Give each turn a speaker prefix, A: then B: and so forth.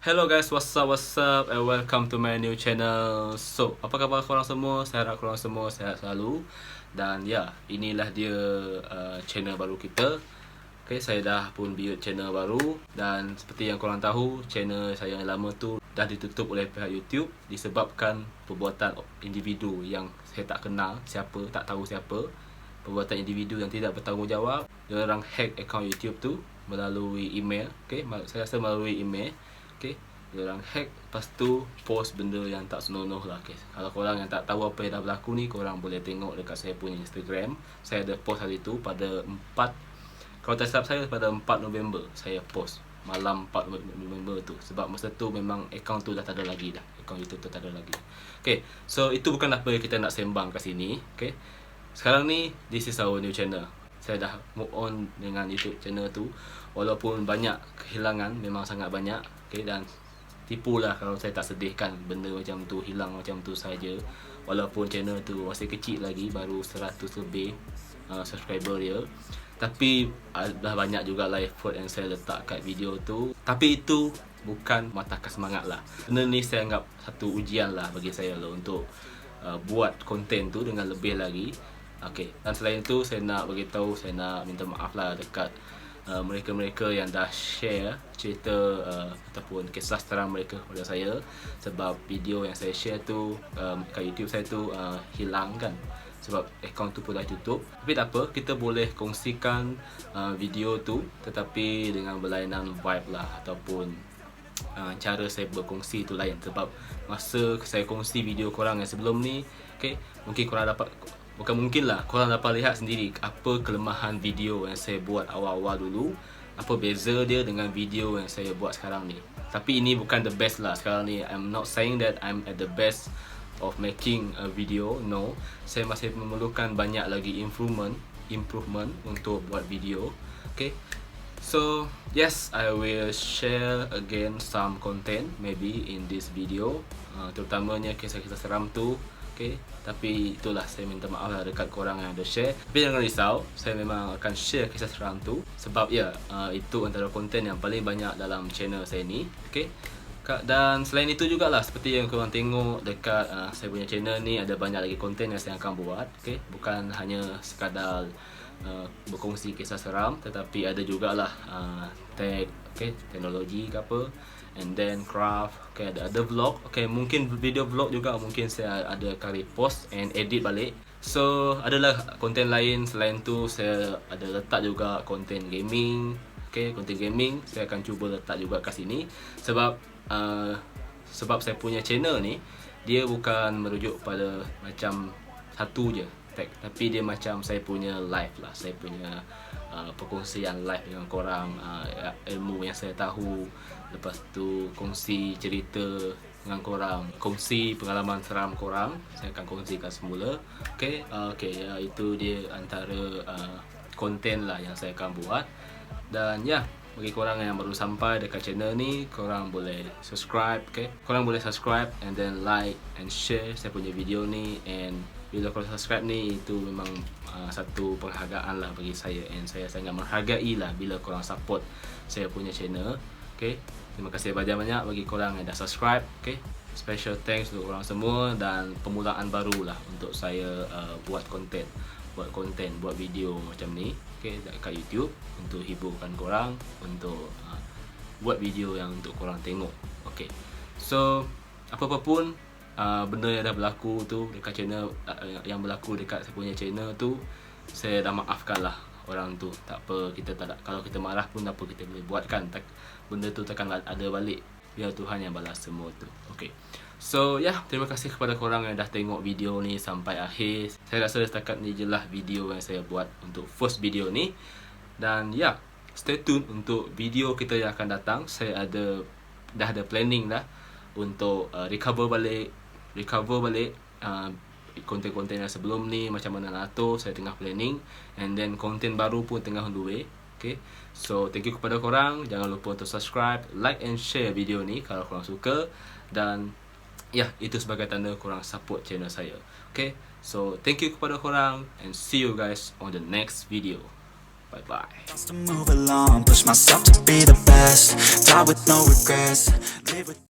A: Hello guys, what's up and welcome to my new channel. So, apa khabar korang semua? Saya harap korang semua sihat selalu. Dan ya, inilah dia channel baru kita. Okay, saya dah pun build channel baru. Dan seperti yang korang tahu, channel saya yang lama tu dah ditutup oleh pihak YouTube disebabkan perbuatan individu yang saya tak kenal siapa, tak tahu siapa. Perbuatan individu yang tidak bertanggungjawab. Dia orang hack akaun YouTube tu melalui email. Okay, saya rasa melalui email. Okay, dia orang hack, lepas tu post benda yang tak senonoh lah. Okay, kalau korang yang tak tahu apa yang dah berlaku ni, korang boleh tengok dekat saya punya Instagram. Saya ada post hari tu pada 4, kalau tak silap saya pada 4 November saya post, malam 4 November tu. Sebab masa tu memang akaun tu dah tak ada lagi dah, akaun YouTube tu tak ada lagi. Okay, so itu bukan apa yang kita nak sembang kat sini. Okay, sekarang ni this is our new channel. Saya dah move on dengan YouTube channel tu. Walaupun banyak kehilangan, memang sangat banyak. Okay, dan tipulah kalau saya tak sedihkan benda macam tu hilang macam tu saja. Walaupun channel tu masih kecil lagi, baru 100 lebih subscriber dia. Tapi dah banyak jugalah effort yang saya letak kat video tu. Tapi itu bukan matahkan semangat lah. Benda ni saya anggap satu ujian lah bagi saya lah untuk buat konten tu dengan lebih lagi. Okay, dan selain tu saya nak beritahu, saya nak minta maaf lah dekat mereka-mereka yang dah share cerita ataupun kisah seram mereka kepada saya. Sebab video yang saya share tu kat YouTube saya tu hilang kan, sebab akaun tu pun dah tutup. Tapi tak apa, kita boleh kongsikan video tu tetapi dengan berlainan vibe lah, ataupun cara saya berkongsi tu lain. Sebab masa saya kongsi video korang yang sebelum ni, okay, mungkin korang dapat, bukan mungkin lah, korang dapat lihat sendiri apa kelemahan video yang saya buat awal-awal dulu, apa beza dia dengan video yang saya buat sekarang ni. Tapi ini bukan the best lah sekarang ni. I'm not saying that I'm at the best of making a video. No, saya masih memerlukan banyak lagi improvement untuk buat video. Okay, so yes, I will share again some content maybe in this video, terutamanya kisah-kisah seram tu. Okay, tapi itulah, saya minta maaf lah dekat korang yang ada share. Tapi jangan risau, saya memang akan share kisah seram tu. Sebab ya, itu antara konten yang paling banyak dalam channel saya ni. Okay, dan selain itu jugalah, seperti yang korang tengok dekat saya punya channel ni, ada banyak lagi konten yang saya akan buat. Okay, bukan hanya sekadar berkongsi kisah seram, tetapi ada jugalah tag, okay, teknologi ke apa, and then craft, okay, ada vlog, okay, mungkin video vlog juga mungkin saya ada akan repost and edit balik. So adalah konten lain selain tu, saya ada letak juga konten gaming. Okay, konten gaming saya akan cuba letak juga kat sini. Sebab saya punya channel ni, dia bukan merujuk pada macam satu je tag, tapi dia macam saya punya live lah, saya punya perkongsian live dengan korang, ilmu yang saya tahu. Lepas tu kongsi cerita dengan korang, kongsi pengalaman seram korang, saya akan kongsikan semula. Okay, itu dia antara konten lah yang saya akan buat. Dan ya, bagi korang yang baru sampai dekat channel ni, korang boleh subscribe. Okay, korang boleh subscribe and then like and share saya punya video ni. And bila korang subscribe ni, itu memang satu penghargaan lah bagi saya, and saya sangat menghargai lah bila korang support saya punya channel. Okay, terima kasih banyak-banyak bagi korang yang dah subscribe. Okay, special thanks untuk korang semua, dan permulaan baru lah untuk saya buat video macam ni. Okay, dekat YouTube untuk hiburkan korang, untuk buat video yang untuk korang tengok. Okay, so apa-apa pun benda yang dah berlaku tu dekat channel, yang berlaku dekat saya punya channel tu, saya dah maafkan lah orang tu. Tak apa, kita tak ada, kalau kita marah pun apa kita boleh buat kan, benda tu takkan ada balik, biar Tuhan yang balas semua tu. Okay, so ya, terima kasih kepada korang yang dah tengok video ni sampai akhir. Saya rasa setakat ni je lah video yang saya buat untuk first video ni. Dan ya, stay tune untuk video kita yang akan datang. Saya dah ada planning dah untuk recover balik konten-konten yang sebelum ni, macam mana nak atur, saya tengah planning. And then konten baru pun tengah on the way. Okay, so thank you kepada korang. Jangan lupa untuk subscribe, like and share video ni kalau korang suka. Dan ya, itu sebagai tanda korang support channel saya. Okay, so thank you kepada korang, and see you guys on the next video. Bye bye.
B: To move along, push myself to be the best, die with no regrets. live with